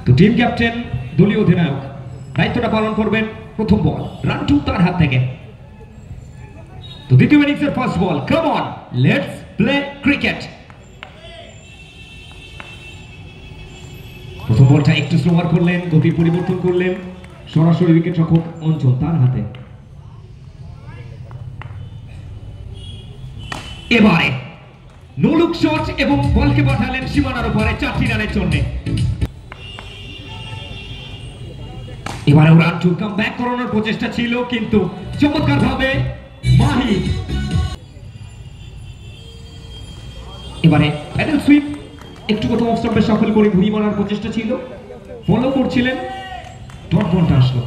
তো team captain দলীয় অধিনায়ক দায়িত্বটা পালন করবেন। প্রথম বল রান টু তার হাত থেকে। তো দ্বিতীয় ইনিংসের first ball, come on let's play cricket. প্রথম বলটা একটু স্লোয়ার করলেন, গতি পরিবর্তন করলেন, সরাসরি উইকেট রক্ষক অঞ্চল তার হাতে। এবারে নো লুক শট এবং বলকে পাঠালেন সীমানার উপরে 4টি রানের জন্য। এবারে রান টু কাম ব্যাক করানোর প্রচেষ্টা ছিল, কিন্তু চমৎকার ভাবে মাহি। এবারে প্যাডেল সুইপ একটু কোথাও অফ স্টাম্পে সফল করে ঘুরিয়ে মারার প্রচেষ্টা ছিল, ফলো করছিলেন, ডট বলটা আসলো।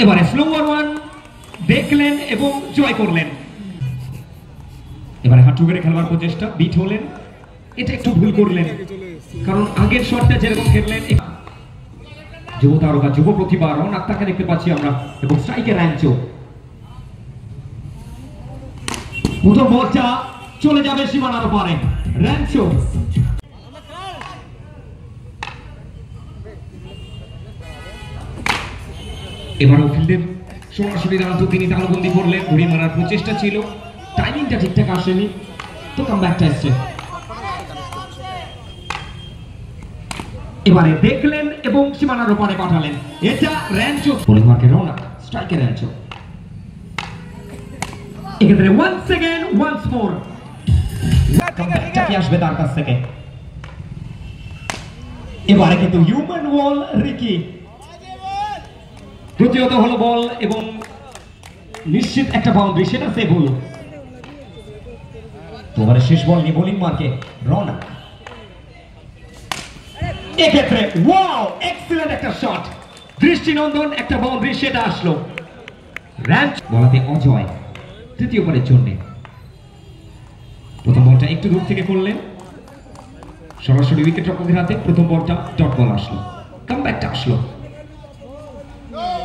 এবারে স্লোয়ার ওয়ান দেখলেন এবং জয় করলেন। এবারে হাঁটু গেড়ে খেলবার প্রচেষ্টা, বিট হলেন, এটা একটু ভুল করলেন, কারণ আগের শটটা যেরকম খেললেন। যুব তারকা, যুব প্রতিভা রওনাক তাকে দেখতে পাচ্ছি আমরা, এবং স্ট্রাইকে র্যাঞ্চো। প্রথম বলটা চলে যাবে সীমানার পারে, র্যাঞ্চো। এবারও ফিল্ডের সরাসরি রান তো তিনি তালবন্দি করলেন, ঘুরি মারার প্রচেষ্টা ছিল, টাইমিংটা ঠিকঠাক আসেনি, তো কামব্যাকটা এসছে। এবারে দেখলেন এবং সীমানার ওপারে পাঠালেন, এটা র্যাঞ্চো। বোলিং মার্কে রওনাক, স্ট্রাইকে র্যাঞ্চো। এক্ষেত্রে ওয়ান্স अगेन ওয়ান্স মোর কামব্যাকটা কি আসবে তার কাছ থেকে। এবারে কিন্তু হিউম্যান ওয়াল রিকি। দ্বিতীয়ত হলো বল এবং নিশ্চিত একটা বাউন্ডারি, সেটা সেভ হলো। তোমার শেষ বল নিয়ে বোলিং মার্কে রওনাক। এক্ষেত্রে ওয়াও, এক্সিলেন্ট একটা শট, দৃষ্টিনন্দন একটা বাউন্ডারি, সেটা আসলো। র্যাঞ্চ বলাতে অজয় তৃতীয় বলের জন্য। প্রথম বলটা একটু দূর থেকে করলেন, সরাসরি উইকেট রক্ষকের হাতে। প্রথম বলটা ডট বল আসলো, কামব্যাকটা আসলো।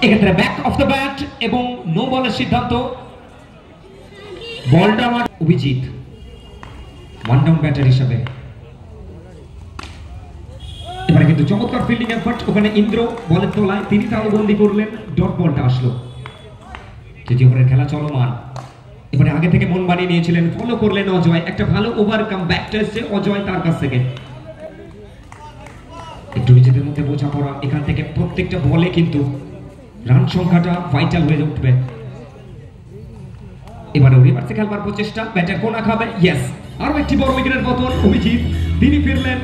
এক্ষেত্রে ব্যাক অফ দ্য ব্যাট এবং নো বলের সিদ্ধান্ত। বলটা আমার অভিজিৎ ওয়ান ডাউন ব্যাটার হিসাবে। এবারে কিন্তু চমৎকার ফিল্ডিং এফর্ট, ওখানে ইন্দ্র বলের তোলায় তিনি তালবন্দি করলেন, ডট বলটা আসলো। তৃতীয় ওভারের খেলা চলমান। এবারে আগে থেকে মন বানিয়ে নিয়েছিলেন, ফলো করলেন অজয়, একটা ভালো ওভার কামব্যাকটা এসেছে অজয় তার কাছ থেকে। একটু নিজেদের মধ্যে বোঝাপড়া, এখান থেকে প্রত্যেকটা বলে কিন্তু রান সংখ্যাটা ভাইটাল হয়ে উঠবে। এবারে রিভার্সে খেলবার প্রচেষ্টা, ব্যাটার কোনা খাবে, ইয়েস, আরো একটি বড় উইকেটের পতন, অভিজিৎ তিনি ফিরলেন।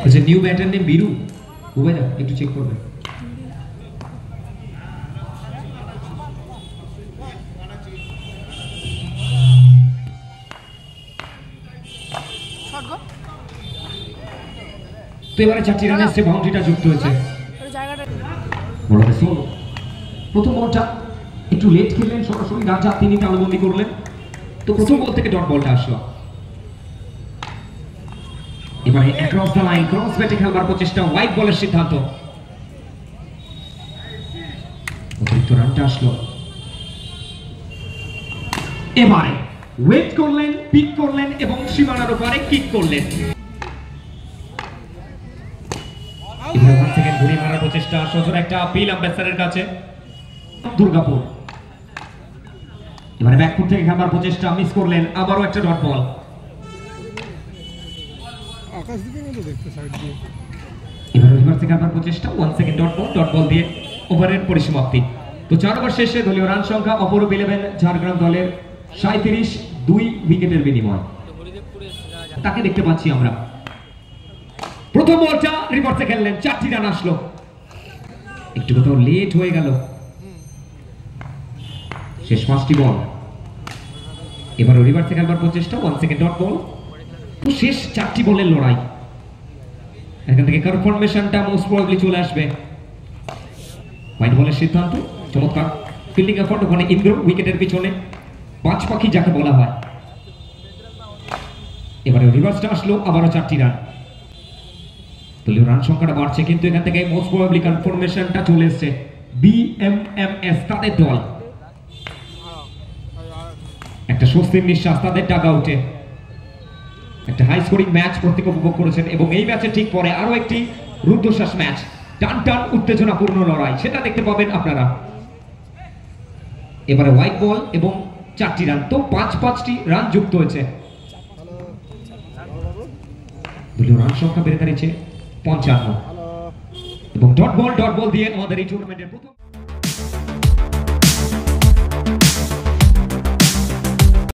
আচ্ছা, নিউ ব্যাটার নেম বীরু, উবেদা একটু চেক করবে। তো এবারে 4টি রানের সে বাউন্ডারিটা যুক্ত হয়েছে। প্রথম বলটা একটু লেট খেললেন, সরাসরি রাজা তিনি তালবন্দি করলেন, তো প্রথম বল থেকে ডট বলটা আসলো। এবারে অ্যাক্রস দ্য লাইন, ক্রস ব্যাটে খেলবার প্রচেষ্টা, হোয়াইট বলের সিদ্ধান্ত। অতিরিক্ত রানটা আসলো। এবারে ওয়েট করলেন, পিক করলেন এবং সীমানার উপরে কিক করলেন। এবারে 1 সেকেন্ড ঘুরে মারার প্রচেষ্টা, সজোর একটা আপিল আম্পায়ারের কাছে দুর্গাপুর। এবারে ব্যাকফুট থেকে খেলবার প্রচেষ্টা, মিস করলেন, আবারও একটা ডট বল। এবারে রিভার্সে খেলবার প্রচেষ্টা, 1 সেকেন্ড ডট বল দিয়ে ওভারের পরিসমাপ্তি। তো 4 ওভার শেষে দলীয় রান সংখ্যা অপরূপ 11 ঝাড়গ্রাম দলের 37, 2 উইকেটের বিনিময় তাকে দেখতে পাচ্ছি আমরা। প্রথম বলটা রিভার্সে খেললেন, 4টি রান আসলো, একটু কোথাও লেট হয়ে গেল। শেষ 5টি বল। এবার রিভার্সে খেলবার প্রচেষ্টা, 1 সেকেন্ড ডট বল। তো শেষ 4টি বলের লড়াই, এখান থেকে কনফার্মেশনটা মোস্ট প্রবাবলি চলে আসবে। হোয়াইট বলের সিদ্ধান্ত, চমৎকার ফিল্ডিং এফর্ট, ওখানে ইন্দ্র উইকেটের পিছনে 5 পাখি যাকে বলা হয়। এবারে রিভার্সটা আসলো, আবারও 4টি রান। দলীয় রান সংখ্যাটা বাড়ছে, কিন্তু এখান থেকে মোস্ট প্রবাবলি কনফার্মেশনটা চলে এসেছে BMMS তাদের দল। একটা স্বস্তির নিঃশ্বাস তাদের ডাগ আউটে। একটা হাই স্কোরিং ম্যাচ প্রত্যেক উপভোগ করেছেন এবং এই ম্যাচের ঠিক পরে আরো একটি রুদ্ধশ্বাস ম্যাচ, টান টান উত্তেজনাপূর্ণ লড়াই, সেটা দেখতে পাবেন আপনারা। এবারে হোয়াইট বল এবং 4টি রান, তো 5-5টি রান যুক্ত হয়েছে। দলীয় রান সংখ্যা বেড়ে দাঁড়িয়েছে 55 এবং ডট বল দিয়ে আমাদের এই টুর্নামেন্টের প্রথম